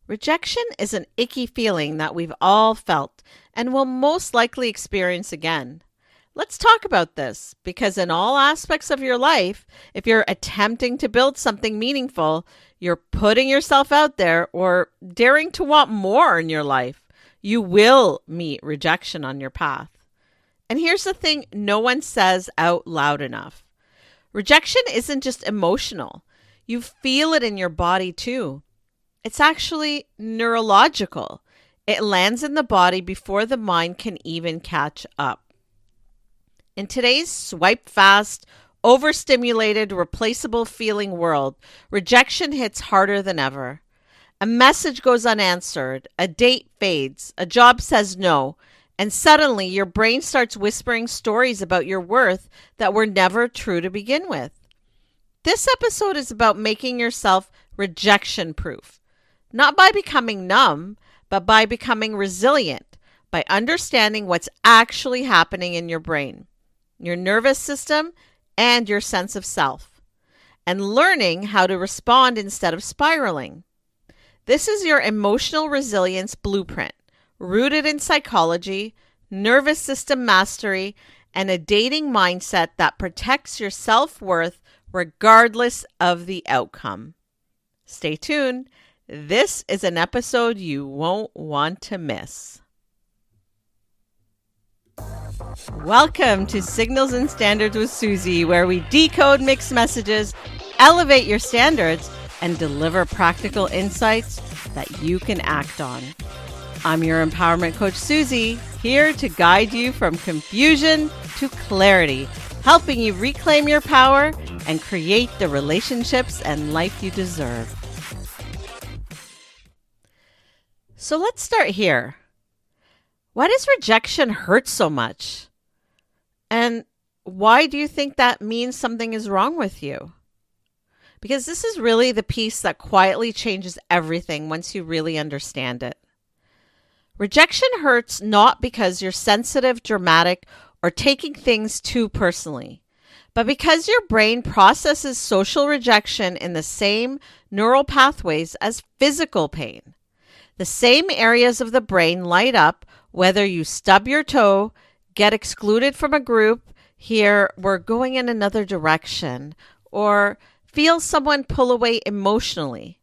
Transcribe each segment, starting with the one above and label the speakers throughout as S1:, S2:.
S1: Rejection is an icky feeling that we've all felt and will most likely experience again. Let's talk about this because, in all aspects of your life, if you're attempting to build something meaningful, you're putting yourself out there or daring to want more in your life, you will meet rejection on your path. And here's the thing no one says out loud enough: rejection isn't just emotional, you feel it in your body too. It's actually neurological. It lands in the body before the mind can even catch up. In today's swipe fast, overstimulated, replaceable feeling world, rejection hits harder than ever. A message goes unanswered, a date fades, a job says no, and suddenly your brain starts whispering stories about your worth that were never true to begin with. This episode is about making yourself rejection-proof. Not by becoming numb, but by becoming resilient, by understanding what's actually happening in your brain, your nervous system, and your sense of self, and learning how to respond instead of spiraling. This is your emotional resilience blueprint, rooted in psychology, nervous system mastery, and a dating mindset that protects your self-worth regardless of the outcome. Stay tuned. This is an episode you won't want to miss. Welcome to Signals and Standards with Suzie, where we decode mixed messages, elevate your standards, and deliver practical insights that you can act on. I'm your empowerment coach, Suzie, here to guide you from confusion to clarity, helping you reclaim your power and create the relationships and life you deserve. So let's start here. Why does rejection hurt so much? And why do you think that means something is wrong with you? Because this is really the piece that quietly changes everything once you really understand it. Rejection hurts not because you're sensitive, dramatic, or taking things too personally, but because your brain processes social rejection in the same neural pathways as physical pain. The same areas of the brain light up whether you stub your toe, get excluded from a group, hear we're going in another direction, or feel someone pull away emotionally.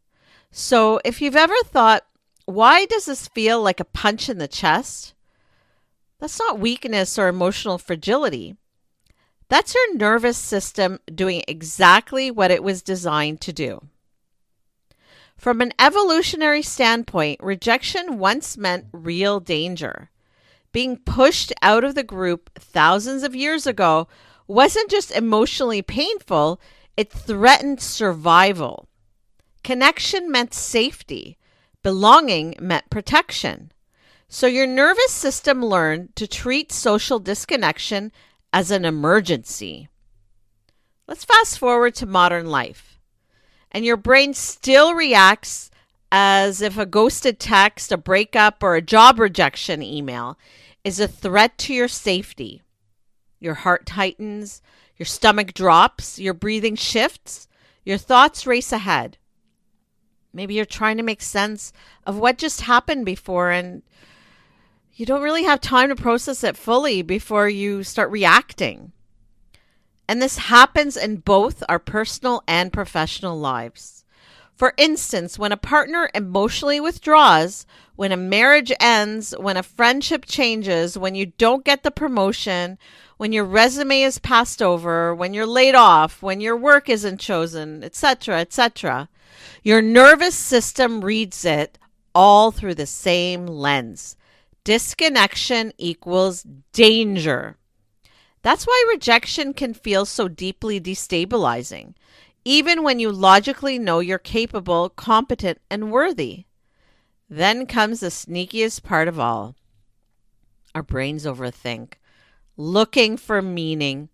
S1: So if you've ever thought, why does this feel like a punch in the chest? That's not weakness or emotional fragility. That's your nervous system doing exactly what it was designed to do. From an evolutionary standpoint, rejection once meant real danger. Being pushed out of the group thousands of years ago wasn't just emotionally painful, it threatened survival. Connection meant safety. Belonging meant protection. So your nervous system learned to treat social disconnection as an emergency. Let's fast forward to modern life. And your brain still reacts as if a ghosted text, a breakup, or a job rejection email is a threat to your safety. Your heart tightens, your stomach drops, your breathing shifts, your thoughts race ahead. Maybe you're trying to make sense of what just happened before, and you don't really have time to process it fully before you start reacting. And this happens in both our personal and professional lives. For instance, when a partner emotionally withdraws, when a marriage ends, when a friendship changes, when you don't get the promotion, when your resume is passed over, when you're laid off, when your work isn't chosen, etc., etc., your nervous system reads it all through the same lens. Disconnection equals danger. That's why rejection can feel so deeply destabilizing, even when you logically know you're capable, competent, and worthy. Then comes the sneakiest part of all. Our brains overthink, looking for meaning.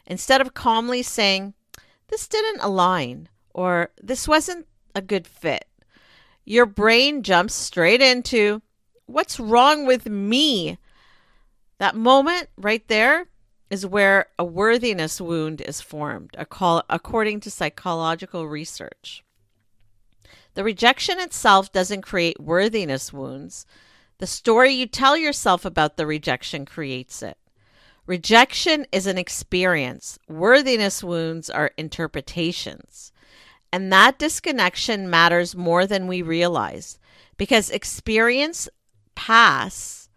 S1: Instead of calmly saying, this didn't align, or this wasn't a good fit, your brain jumps straight into, what's wrong with me? That moment right there is where a worthiness wound is formed, according to psychological research. The rejection itself doesn't create worthiness wounds. The story you tell yourself about the rejection creates it. Rejection is an experience. Worthiness wounds are interpretations. And that disconnection matters more than we realize because experience pass,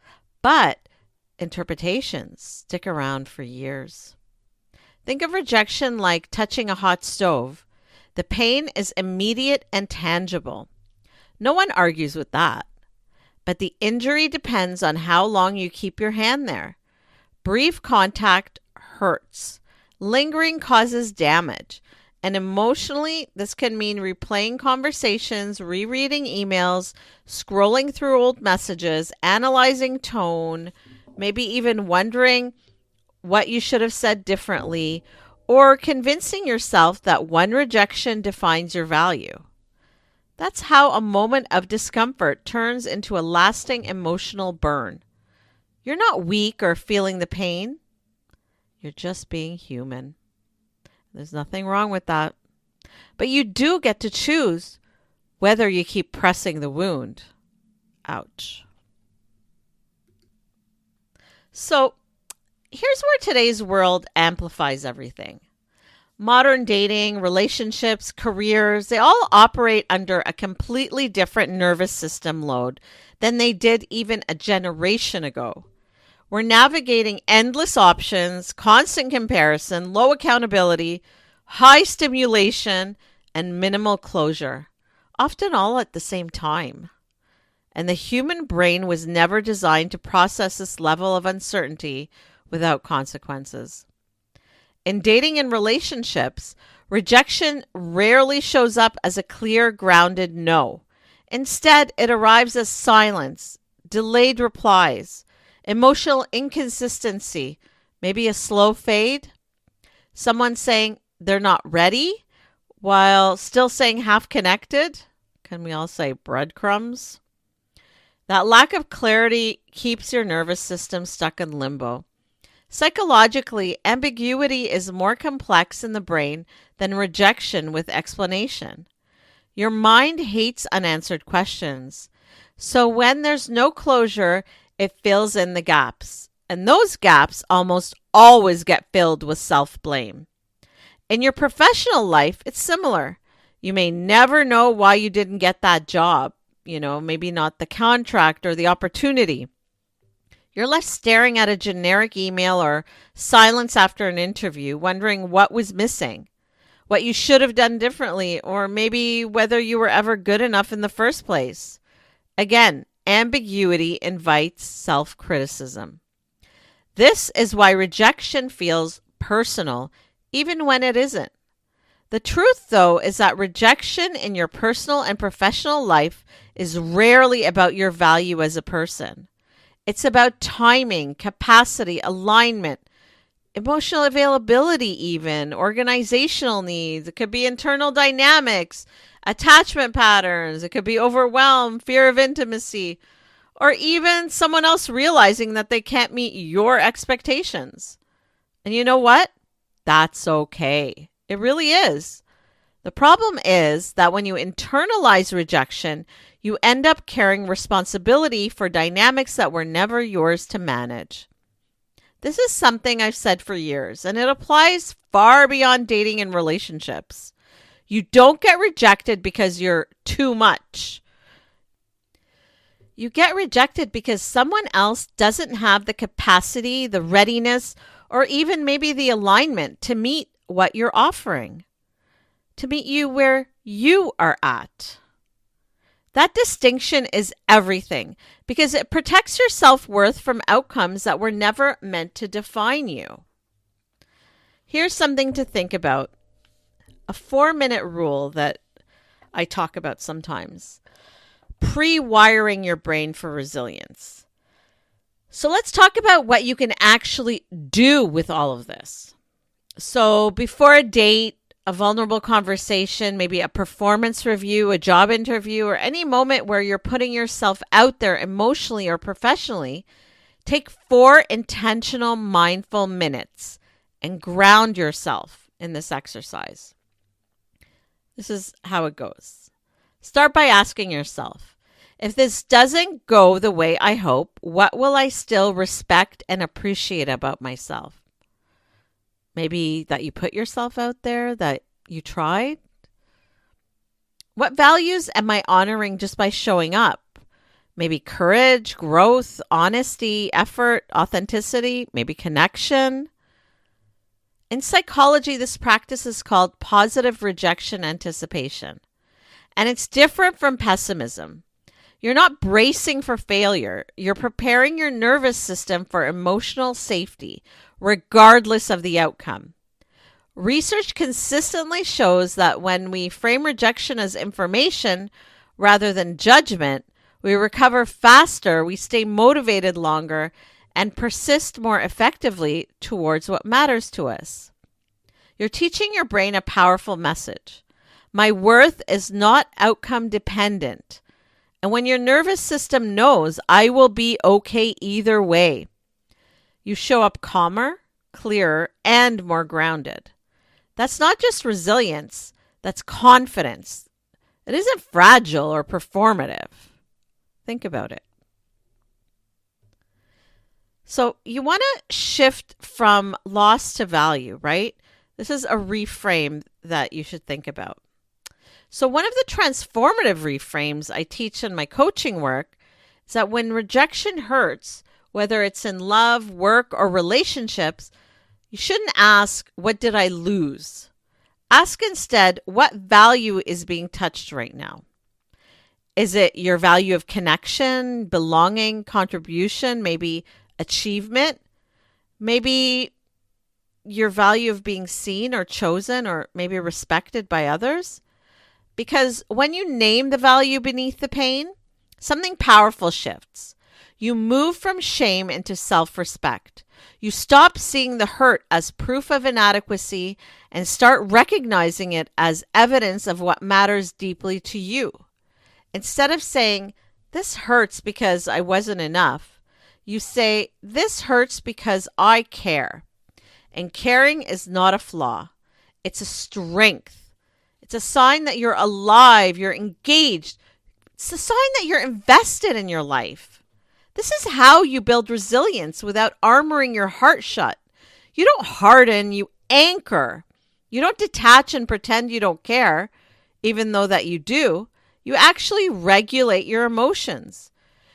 S1: but interpretations stick around for years. Think of rejection like touching a hot stove. The pain is immediate and tangible. No one argues with that. But the injury depends on how long you keep your hand there. Brief contact hurts. Lingering causes damage. And emotionally, this can mean replaying conversations, rereading emails, scrolling through old messages, analyzing tone, maybe even wondering what you should have said differently, or convincing yourself that one rejection defines your value. That's how a moment of discomfort turns into a lasting emotional burn. You're not weak or feeling the pain. You're just being human. There's nothing wrong with that. But you do get to choose whether you keep pressing the wound. Ouch. So here's where today's world amplifies everything. Modern dating, relationships, careers, they all operate under a completely different nervous system load than they did even a generation ago. We're navigating endless options, constant comparison, low accountability, high stimulation, and minimal closure, often all at the same time. And the human brain was never designed to process this level of uncertainty without consequences. In dating and relationships, rejection rarely shows up as a clear, grounded no. Instead, it arrives as silence, delayed replies, emotional inconsistency, maybe a slow fade, someone saying they're not ready while still saying half connected. Can we all say breadcrumbs? That lack of clarity keeps your nervous system stuck in limbo. Psychologically, ambiguity is more complex in the brain than rejection with explanation. Your mind hates unanswered questions. So when there's no closure, it fills in the gaps. And those gaps almost always get filled with self-blame. In your professional life, it's similar. You may never know why you didn't get that job. Maybe not the contract or the opportunity. You're left staring at a generic email or silence after an interview, wondering what was missing, what you should have done differently, or maybe whether you were ever good enough in the first place. Again, ambiguity invites self-criticism. This is why rejection feels personal, even when it isn't. The truth, though, is that rejection in your personal and professional life is rarely about your value as a person. It's about timing, capacity, alignment, emotional availability even, organizational needs. It could be internal dynamics, attachment patterns. It could be overwhelm, fear of intimacy, or even someone else realizing that they can't meet your expectations. And you know what? That's okay. It really is. The problem is that when you internalize rejection, you end up carrying responsibility for dynamics that were never yours to manage. This is something I've said for years, and it applies far beyond dating and relationships. You don't get rejected because you're too much. You get rejected because someone else doesn't have the capacity, the readiness, or even maybe the alignment to meet what you're offering, to meet you where you are at. That distinction is everything because it protects your self-worth from outcomes that were never meant to define you. Here's something to think about. A 4-minute rule that I talk about sometimes. Pre-wiring your brain for resilience. So let's talk about what you can actually do with all of this. So before a date, a vulnerable conversation, maybe a performance review, a job interview, or any moment where you're putting yourself out there emotionally or professionally, take 4 intentional mindful minutes and ground yourself in this exercise. This is how it goes. Start by asking yourself, if this doesn't go the way I hope, what will I still respect and appreciate about myself? Maybe that you put yourself out there, that you tried. What values am I honoring just by showing up? Maybe courage, growth, honesty, effort, authenticity, maybe connection. In psychology, this practice is called positive rejection anticipation. And it's different from pessimism. You're not bracing for failure. You're preparing your nervous system for emotional safety, regardless of the outcome. Research consistently shows that when we frame rejection as information rather than judgment, we recover faster, we stay motivated longer, and persist more effectively towards what matters to us. You're teaching your brain a powerful message. My worth is not outcome dependent. And when your nervous system knows, I will be okay either way, you show up calmer, clearer, and more grounded. That's not just resilience, that's confidence. It isn't fragile or performative. Think about it. So you want to shift from loss to value, right? This is a reframe that you should think about. So one of the transformative reframes I teach in my coaching work is that when rejection hurts, whether it's in love, work, or relationships, you shouldn't ask, what did I lose? Ask instead, what value is being touched right now? Is it your value of connection, belonging, contribution, maybe achievement? Maybe your value of being seen or chosen or maybe respected by others? Because when you name the value beneath the pain, something powerful shifts. You move from shame into self-respect. You stop seeing the hurt as proof of inadequacy and start recognizing it as evidence of what matters deeply to you. Instead of saying, this hurts because I wasn't enough, you say, this hurts because I care. And caring is not a flaw. It's a strength. It's a sign that you're alive, you're engaged. It's a sign that you're invested in your life. This is how you build resilience without armoring your heart shut. You don't harden, you anchor. You don't detach and pretend you don't care, even though that you do. You actually regulate your emotions.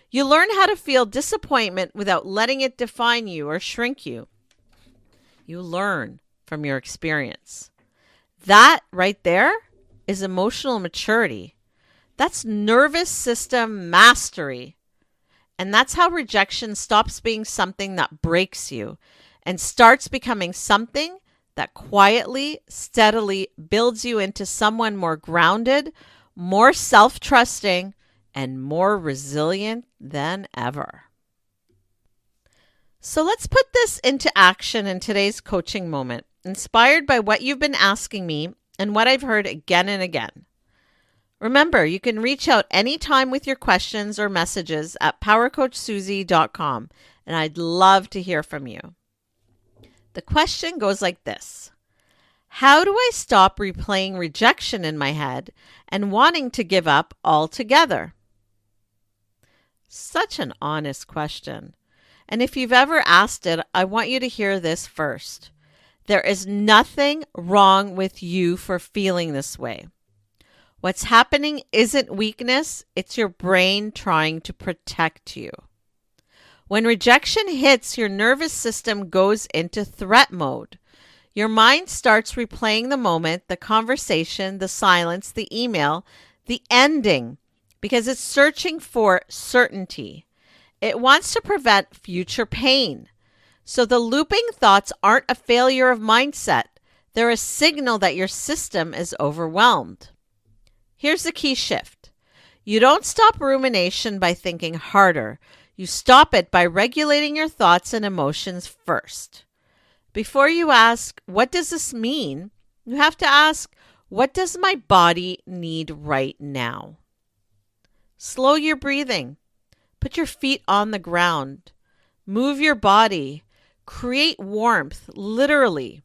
S1: You learn how to feel disappointment without letting it define you or shrink you. You learn from your experience. That right there is emotional maturity. That's nervous system mastery. And that's how rejection stops being something that breaks you and starts becoming something that quietly, steadily builds you into someone more grounded, more self-trusting, and more resilient than ever. So let's put this into action in today's coaching moment, inspired by what you've been asking me and what I've heard again and again. Remember, you can reach out anytime with your questions or messages at powercoachsuzie.com, and I'd love to hear from you. The question goes like this. How do I stop replaying rejection in my head and wanting to give up altogether? Such an honest question. And if you've ever asked it, I want you to hear this first. There is nothing wrong with you for feeling this way. What's happening isn't weakness, it's your brain trying to protect you. When rejection hits, your nervous system goes into threat mode. Your mind starts replaying the moment, the conversation, the silence, the email, the ending, because it's searching for certainty. It wants to prevent future pain. So the looping thoughts aren't a failure of mindset. They're a signal that your system is overwhelmed. Here's the key shift. You don't stop rumination by thinking harder. You stop it by regulating your thoughts and emotions first. Before you ask, what does this mean? You have to ask, what does my body need right now? Slow your breathing. Put your feet on the ground. Move your body. Create warmth, literally.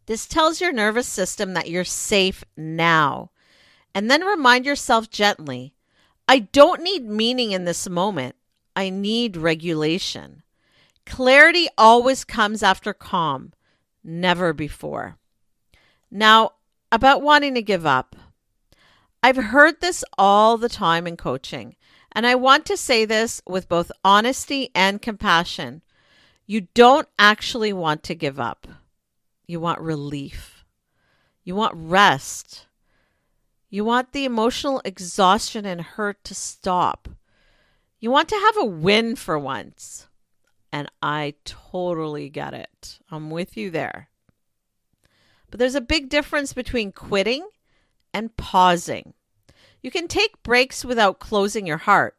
S1: This tells your nervous system that you're safe now. And then remind yourself gently, I don't need meaning in this moment. I need regulation. Clarity always comes after calm, never before. Now, about wanting to give up. I've heard this all the time in coaching, and I want to say this with both honesty and compassion. You don't actually want to give up. You want relief. You want rest. You want the emotional exhaustion and hurt to stop. You want to have a win for once. And I totally get it. I'm with you there. But there's a big difference between quitting and pausing. You can take breaks without closing your heart.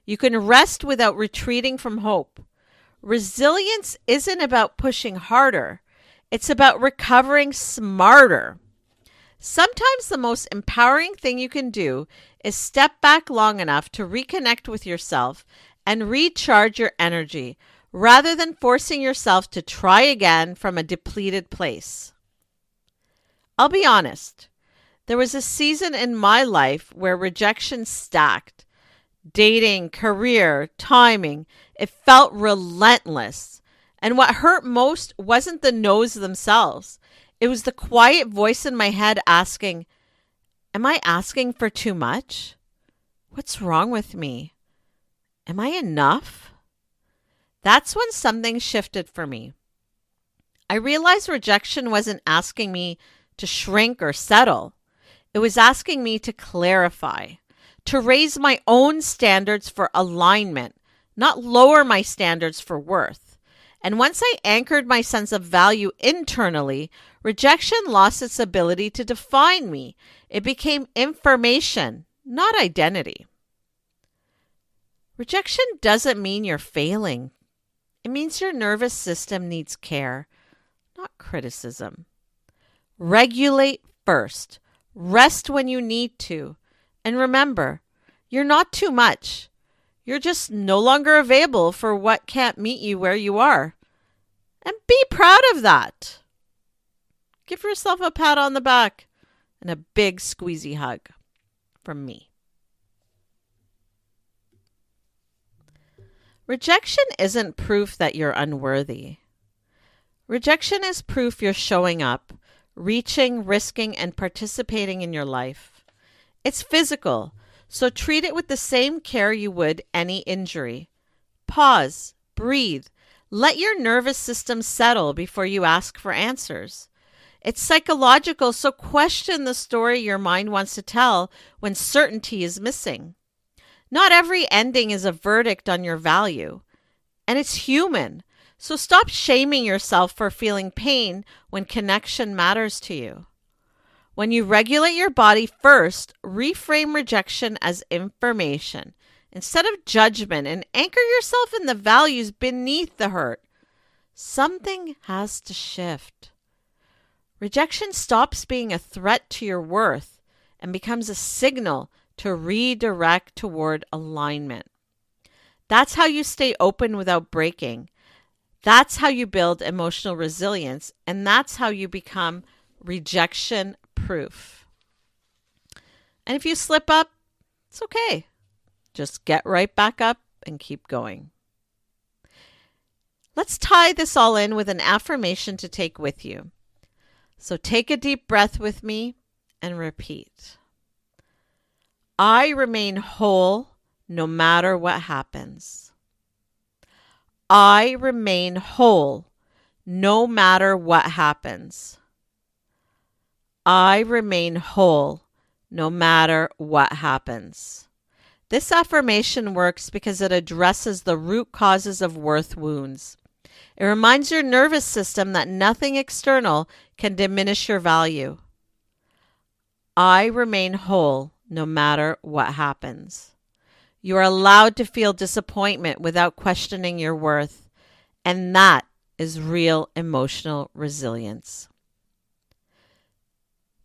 S1: You can rest without retreating from hope. Resilience isn't about pushing harder. It's about recovering smarter. Sometimes the most empowering thing you can do is step back long enough to reconnect with yourself and recharge your energy rather than forcing yourself to try again from a depleted place. I'll be honest, there was a season in my life where rejection stacked. Dating, career, timing, it felt relentless. And what hurt most wasn't the no's themselves. It was the quiet voice in my head asking, am I asking for too much? What's wrong with me? Am I enough? That's when something shifted for me. I realized rejection wasn't asking me to shrink or settle. It was asking me to clarify, to raise my own standards for alignment, not lower my standards for worth. And once I anchored my sense of value internally, rejection lost its ability to define me. It became information, not identity. Rejection doesn't mean you're failing. It means your nervous system needs care, not criticism. Regulate first. Rest when you need to. And remember, you're not too much. You're just no longer available for what can't meet you where you are. And be proud of that. Give yourself a pat on the back and a big squeezy hug from me. Rejection isn't proof that you're unworthy. Rejection is proof you're showing up, reaching, risking, and participating in your life. It's physical, so treat it with the same care you would any injury. Pause, breathe, let your nervous system settle before you ask for answers. It's psychological, so question the story your mind wants to tell when certainty is missing. Not every ending is a verdict on your value, and it's human. So stop shaming yourself for feeling pain when connection matters to you. When you regulate your body first, reframe rejection as information instead of judgment and anchor yourself in the values beneath the hurt. Something has to shift. Rejection stops being a threat to your worth and becomes a signal to redirect toward alignment. That's how you stay open without breaking. That's how you build emotional resilience, and that's how you become rejection-proof. And if you slip up, it's okay. Just get right back up and keep going. Let's tie this all in with an affirmation to take with you. So take a deep breath with me and repeat. I remain whole no matter what happens. I remain whole no matter what happens. I remain whole no matter what happens. This affirmation works because it addresses the root causes of worth wounds. It reminds your nervous system that nothing external can diminish your value. I remain whole no matter what happens. You are allowed to feel disappointment without questioning your worth, and that is real emotional resilience.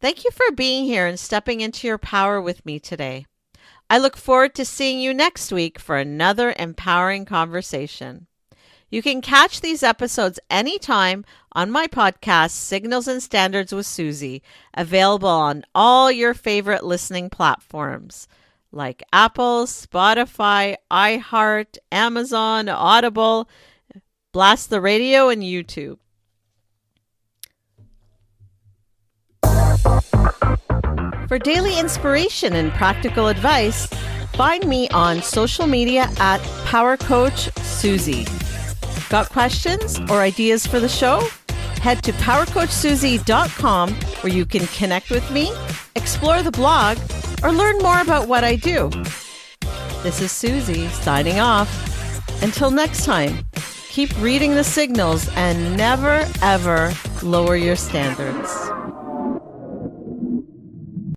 S1: Thank you for being here and stepping into your power with me today. I look forward to seeing you next week for another empowering conversation. You can catch these episodes anytime on my podcast, Signals and Standards with Suzie, available on all your favorite listening platforms like Apple, Spotify, iHeart, Amazon, Audible, Blast the Radio, and YouTube. For daily inspiration and practical advice, find me on social media at Power Coach Suzie. Got questions or ideas for the show? Head to powercoachsuzie.com where you can connect with me, explore the blog, or learn more about what I do. This is Suzie signing off. Until next time, keep reading the signals and never, ever lower your standards.